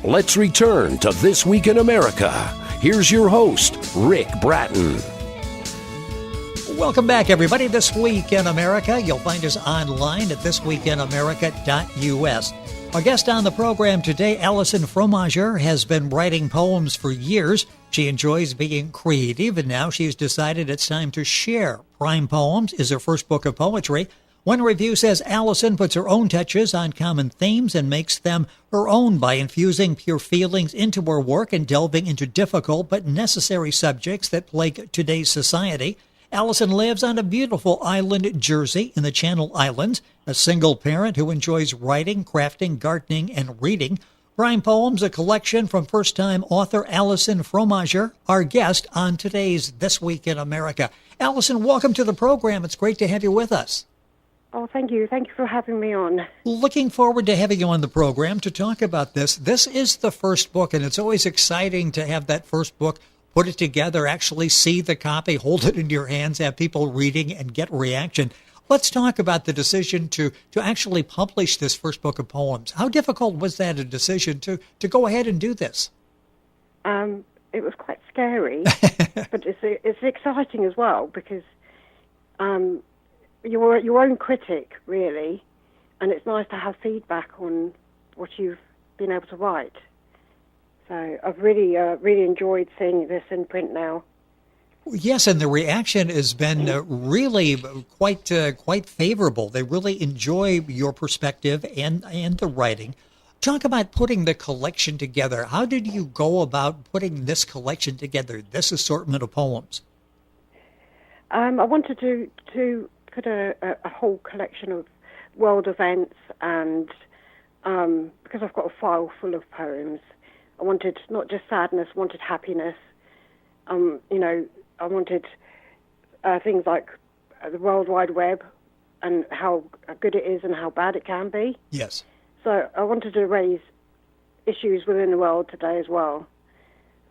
Let's return to This Week in America. Here's your host, Rick Bratton. Welcome back, everybody. This Week in America. You'll find us online at thisweekinamerica.us. Our guest on the program today, Alison Fromager, has been writing poems for years. She enjoys being creative, and now she's decided it's time to share. Prime Poems is her first book of poetry. One review says Alison puts her own touches on common themes and makes them her own by infusing pure feelings into her work and delving into difficult but necessary subjects that plague today's society. Alison lives on a beautiful island, Jersey, in the Channel Islands, a single parent who enjoys writing, crafting, gardening, and reading. Prime Poems, a collection from first-time author Alison Fromager, our guest on today's This Week in America. Alison, welcome to the program. It's great to have you with us. Oh, thank you. Thank you for having me on. Looking forward to having you on the program to talk about this. This is the first book, and it's always exciting to have that first book, put it together, actually see the copy, hold it in your hands, have people reading, and get reaction. Let's talk about the decision to actually publish this first book of poems. How difficult was that a decision to go ahead and do this? It was quite scary, but it's exciting as well because you're your own critic, really, and it's nice to have feedback on what you've been able to write. So I've really enjoyed seeing this in print now. Yes, and the reaction has been really quite favorable. They really enjoy your perspective and the writing. Talk about putting the collection together. How did you go about putting this collection together, this assortment of poems? I wanted to put a whole collection of world events, and because I've got a file full of poems, I wanted not just sadness, I wanted happiness. I wanted things like the World Wide Web and how good it is and how bad it can be. Yes. So I wanted to raise issues within the world today as well.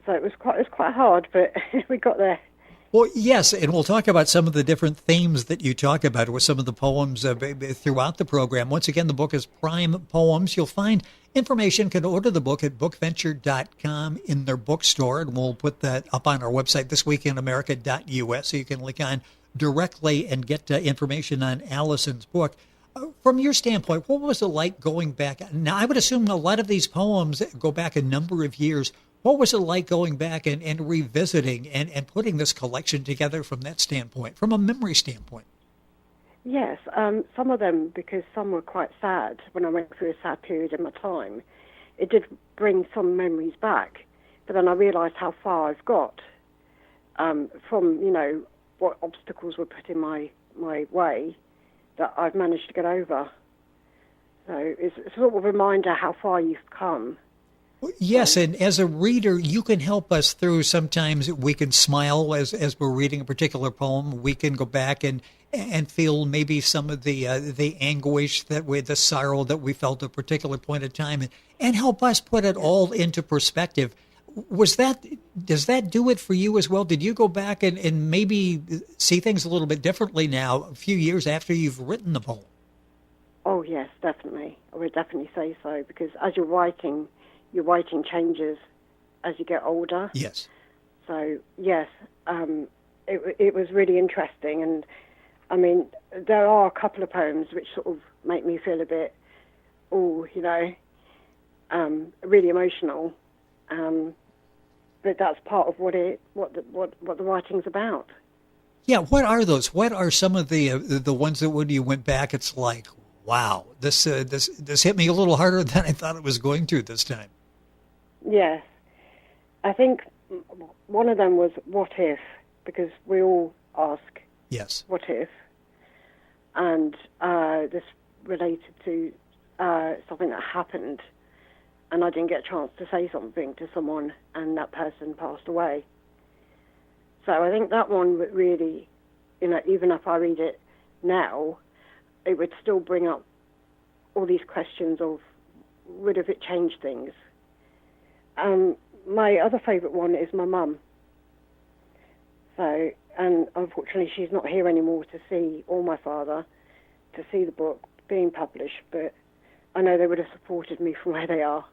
So it was quite hard, but we got there. Well, yes, and we'll talk about some of the different themes that you talk about with some of the poems throughout the program. Once again, the book is Prime Poems. You'll find information, can order the book at bookventure.com in their bookstore, and we'll put that up on our website, thisweekinamerica.us, so you can link on directly and get information on Alison's book. From your standpoint, what was it like going back? Now, I would assume a lot of these poems go back a number of years. What was it like going back and revisiting and putting this collection together from that standpoint, from a memory standpoint? Yes, some of them, because some were quite sad when I went through a sad period in my time. It did bring some memories back, but then I realised how far I've got from, what obstacles were put in my way that I've managed to get over. So it's sort of a reminder how far you've come. Yes, and as a reader, you can help us through. Sometimes we can smile as we're reading a particular poem. We can go back and feel maybe some of the anguish the sorrow that we felt at a particular point of time, and help us put it all into perspective. Does that do it for you as well? Did you go back and maybe see things a little bit differently now, a few years after you've written the poem? Oh, yes, definitely. I would definitely say so, because as you're writing, your writing changes as you get older. Yes. So, yes, it was really interesting. And, I mean, there are a couple of poems which sort of make me feel a bit, really emotional. But that's part of what the writing's about. Yeah, what are those? What are some of the ones that when you went back, it's like, wow, this hit me a little harder than I thought it was going to this time. Yes. I think one of them was what if, because we all ask, yes, what if? And this related to something that happened, and I didn't get a chance to say something to someone, and that person passed away. So I think that one would really, even if I read it now, it would still bring up all these questions of, would have it changed things? My other favourite one is my mum. So, and unfortunately she's not here anymore to see, or my father, to see the book being published, but I know they would have supported me from where they are.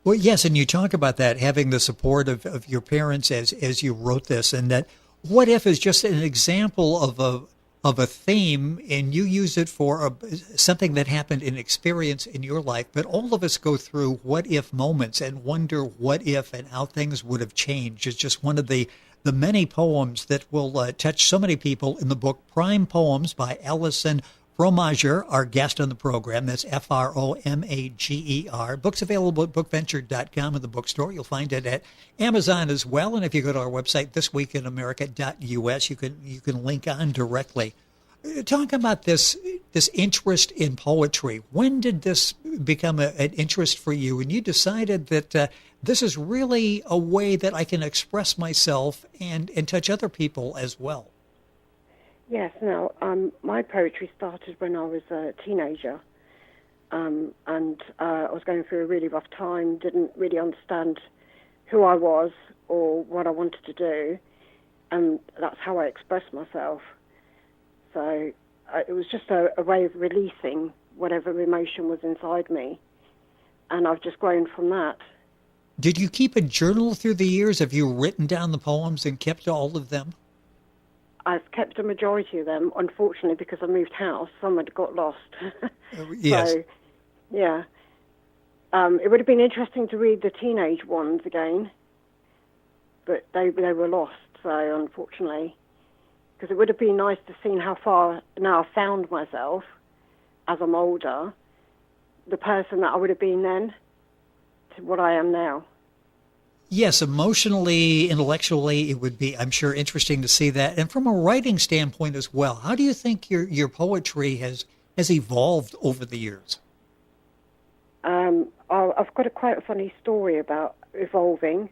Well, yes, and you talk about that, having the support of your parents as you wrote this, and that what if is just an example of a theme, and you use it for something that happened, an experience in your life. But all of us go through what if moments and wonder what if and how things would have changed. It's just one of the many poems that will touch so many people in the book Prime Poems by Alison Fromager, our guest on the program. That's Fromager. Book's available at bookventure.com in the bookstore. You'll find it at Amazon as well. And if you go to our website, thisweekinamerica.us, you can link on directly. Talk about this interest in poetry. When did this become an interest for you? And you decided that this is really a way that I can express myself and touch other people as well. Yes, now, my poetry started when I was a teenager, and I was going through a really rough time, didn't really understand who I was or what I wanted to do, and that's how I expressed myself. So it was just a way of releasing whatever emotion was inside me, and I've just grown from that. Did you keep a journal through the years? Have you written down the poems and kept all of them? I've kept a majority of them, unfortunately, because I moved house. Some had got lost. Yes. So, yeah. It would have been interesting to read the teenage ones again, but they were lost, so unfortunately. Because it would have been nice to see how far now I've found myself as I'm older, the person that I would have been then to what I am now. Yes, emotionally, intellectually, it would be, I'm sure, interesting to see that. And from a writing standpoint as well, how do you think your poetry has evolved over the years? I've got quite a funny story about evolving.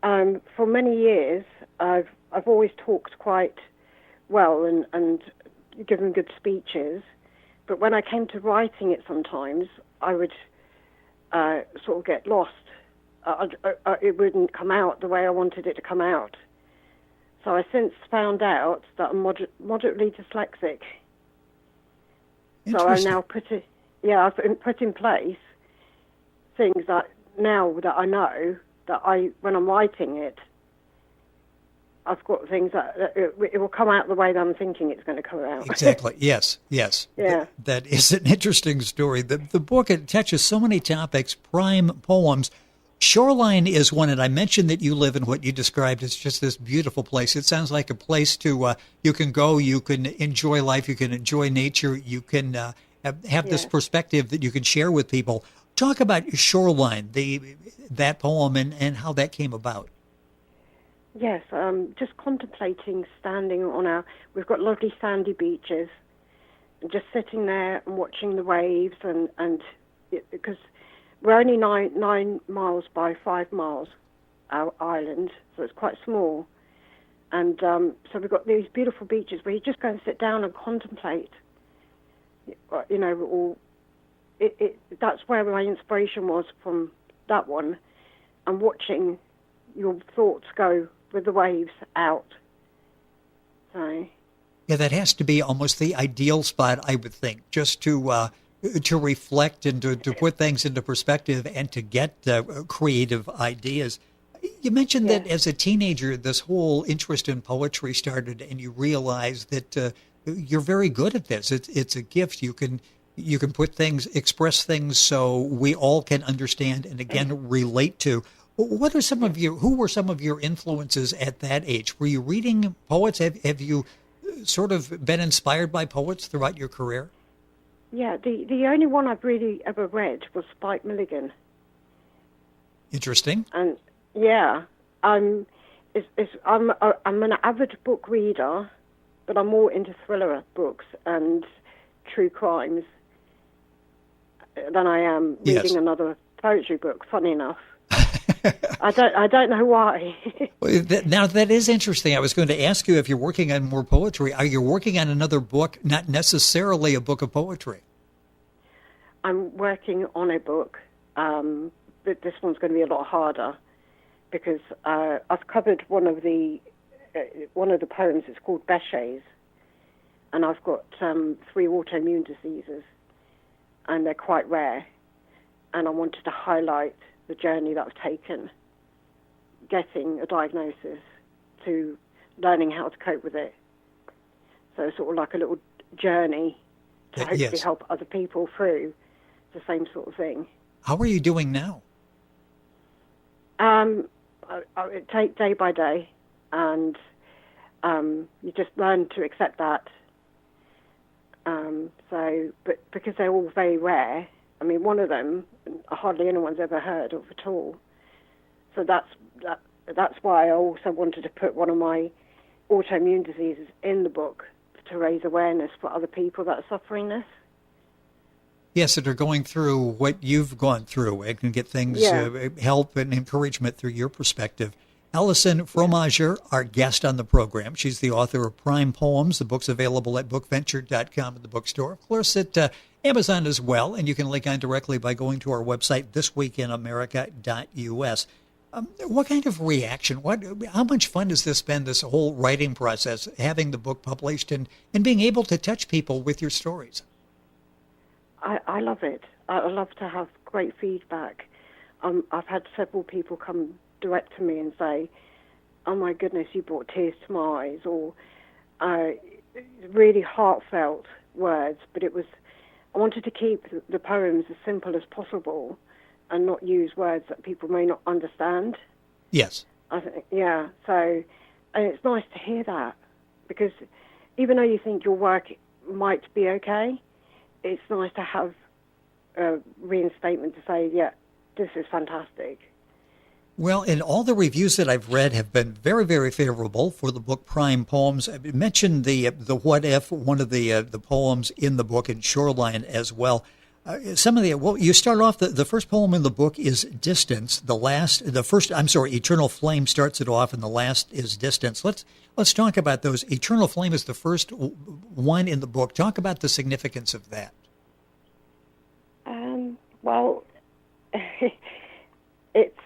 For many years, I've always talked quite well and given good speeches, but when I came to writing it sometimes, I would sort of get lost. It wouldn't come out the way I wanted it to come out. So I since found out that I'm moderately dyslexic. So I now I've put in place things that now that I know that when I'm writing it, I've got things that it will come out the way that I'm thinking it's going to come out. Exactly. Yes. Yeah. That is an interesting story. The book, it touches so many topics, prime poems. Shoreline is one, and I mentioned that you live in what you described as just this beautiful place. It sounds like a place to you can go, you can enjoy life, you can enjoy nature, you can have this perspective that you can share with people. Talk about Shoreline, that poem, and how that came about. Yes, just contemplating, standing on we've got lovely sandy beaches, and just sitting there and watching the waves, and because we're only 9 miles by 5 miles, our island, so it's quite small. And so we've got these beautiful beaches where you just go and sit down and contemplate. That's where my inspiration was, from that one, and watching your thoughts go with the waves out. So. Yeah, that has to be almost the ideal spot, I would think, just to reflect and to put things into perspective and to get creative ideas. You mentioned that as a teenager, this whole interest in poetry started, and you realized that you're very good at this. It's a gift. You can put things, express things, so we all can understand and again relate to. Who were some of your influences at that age? Were you reading poets? Have you sort of been inspired by poets throughout your career? Yeah, the only one I've really ever read was Spike Milligan. Interesting. And I'm an avid book reader, but I'm more into thriller books and true crimes than I am reading another poetry book. Funny enough. I don't know why. Now, that is interesting. I was going to ask you if you're working on more poetry. Are you working on another book, not necessarily a book of poetry? I'm working on a book, but this one's going to be a lot harder because I've covered one of the poems. It's called Bechet's, and I've got 3 autoimmune diseases, and they're quite rare. And I wanted to highlight the journey that I've taken, getting a diagnosis to learning how to cope with it. So sort of like a little journey to hopefully help other people through the same sort of thing. How are you doing now? I take day by day, and you just learn to accept that. But because they're all very rare, I mean, one of them hardly anyone's ever heard of at all. So that's why I also wanted to put one of my autoimmune diseases in the book, to raise awareness for other people that are suffering this. Yes, that are going through what you've gone through and can get things, help and encouragement through your perspective. Alison Fromager, our guest on the program. She's the author of Prime Poems. The book's available at bookventure.com in the bookstore. Of course, at Amazon as well, and you can link on directly by going to our website, thisweekinamerica.us. What kind of reaction, how much fun has this been, this whole writing process, having the book published and being able to touch people with your stories? I love it. I love to have great feedback. I've had several people come direct to me and say, "Oh my goodness, you brought tears to my eyes," or really heartfelt words. But I wanted to keep the poems as simple as possible and not use words that people may not understand. Yes. I think, yeah. So, and it's nice to hear that, because even though you think your work might be okay, it's nice to have a reinstatement to say, yeah, this is fantastic. Well, and all the reviews that I've read have been very, very favorable for the book Prime Poems. I mentioned the What If, one of the poems in the book, and Shoreline as well. You start off, the first poem in the book is Distance. Eternal Flame starts it off, and the last is Distance. Let's talk about those. Eternal Flame is the first one in the book. Talk about the significance of that. Well, it's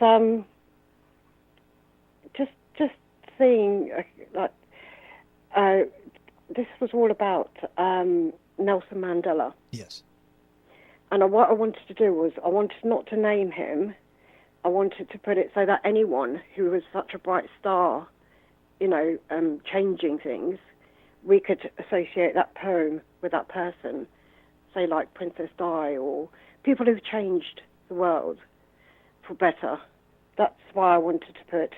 just seeing this was all about Nelson Mandela. Yes. And what I wanted to do was, I wanted not to name him. I wanted to put it so that anyone who was such a bright star, changing things, we could associate that poem with that person. Say like Princess Di, or people who've changed the world for better. That's why I wanted to put,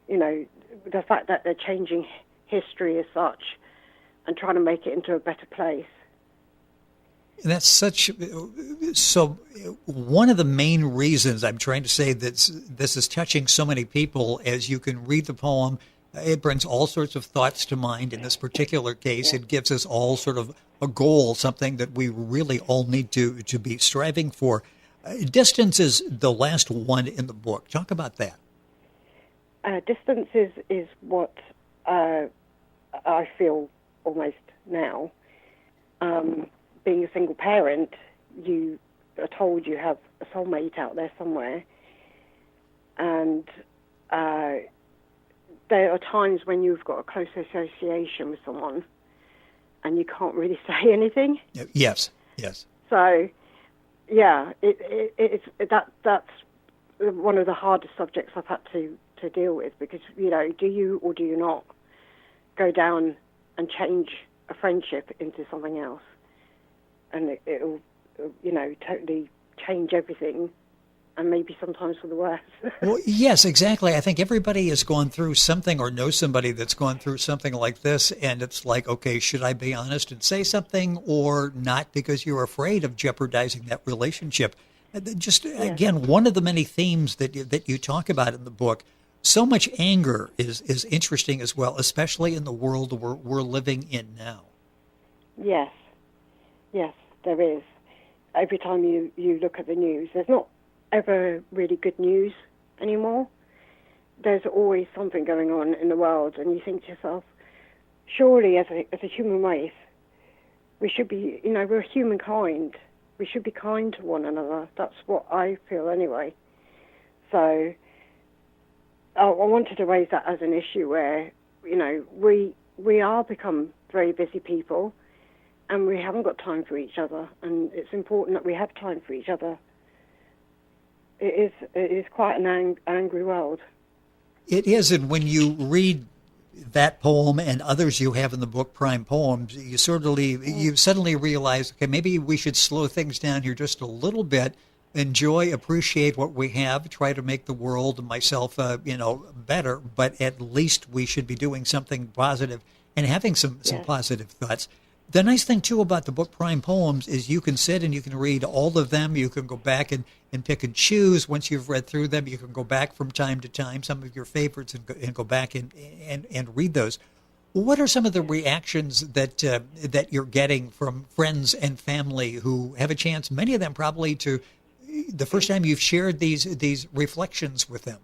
the fact that they're changing history as such and trying to make it into a better place. That's so one of the main reasons I'm trying to say that this is touching so many people, as you can read the poem, it brings all sorts of thoughts to mind. In this particular case, It gives us all sort of a goal, something that we really all need to be striving for. Distance is the last one in the book. Talk about that. Distance is what I feel almost now. Being a single parent, you are told you have a soulmate out there somewhere, and there are times when you've got a close association with someone and you can't really say anything. Yes. So, yeah, that's one of the hardest subjects I've had to deal with, because, do you or do you not go down and change a friendship into something else? And it'll, totally change everything, and maybe sometimes for the worse. Well, yes, exactly. I think everybody has gone through something or knows somebody that's gone through something like this, and it's like, okay, should I be honest and say something or not, because you're afraid of jeopardizing that relationship? Again, one of the many themes that you talk about in the book, so much anger is interesting as well, especially in the world we're living in now. Yes, there is. Every time you look at the news, there's not ever really good news anymore. There's always something going on in the world, and you think to yourself, surely as a human race, we should be, we're humankind. We should be kind to one another. That's what I feel anyway. So I wanted to raise that as an issue where, we are become very busy people, and we haven't got time for each other, and it's important that we have time for each other. It is quite an angry world. It is, and when you read that poem and others you have in the book, Prime Poems, you suddenly realize, okay, maybe we should slow things down here just a little bit, enjoy, appreciate what we have, try to make the world and myself, better, but at least we should be doing something positive and having some positive thoughts. The nice thing, too, about the book Prime Poems is you can sit and you can read all of them. You can go back and pick and choose. Once you've read through them, you can go back from time to time, some of your favorites, and go back and read those. What are some of the reactions that you're getting from friends and family who have a chance, many of them probably, to the first time you've shared these reflections with them?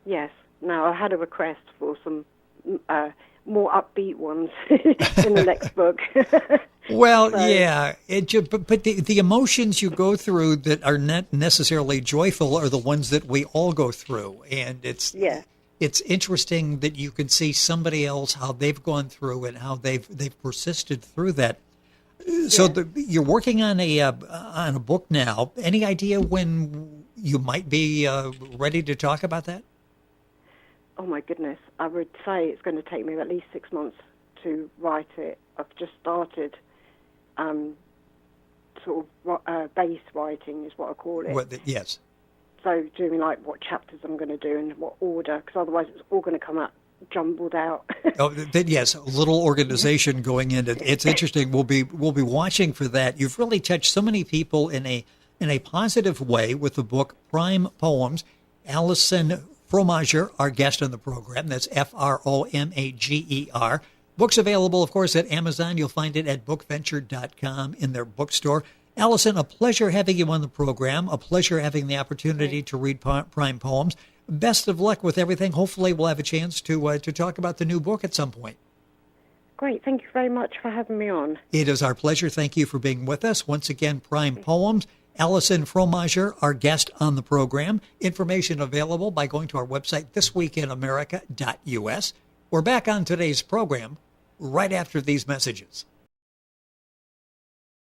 Yes. Now, I had a request for some more upbeat ones in the next book. Well, so. Yeah, but the emotions you go through that are not necessarily joyful are the ones that we all go through, and it's interesting that you can see somebody else, how they've gone through and how they've persisted through that. So you're working on a book now. Any idea when you might be ready to talk about that? Oh, my goodness. I would say it's going to take me at least 6 months to write it. I've just started base writing is what I call it. Yes. So doing like what chapters I'm going to do and what order, because otherwise it's all going to come out jumbled out. Yes, a little organization going in. It's interesting. We'll be watching for that. You've really touched so many people in a positive way with the book Prime Poems. Alison Fromager, our guest on the program. That's Fromager. Book's available, of course, at Amazon. You'll find it at bookventure.com in their bookstore. Alison, a pleasure having you on the program. A pleasure having the opportunity to read Prime Poems. Best of luck with everything. Hopefully we'll have a chance to talk about the new book at some point. Great. Thank you very much for having me on. It is our pleasure. Thank you for being with us. Once again, Prime Poems. Alison Fromager, our guest on the program. Information available by going to our website, thisweekinamerica.us. We're back on today's program right after these messages.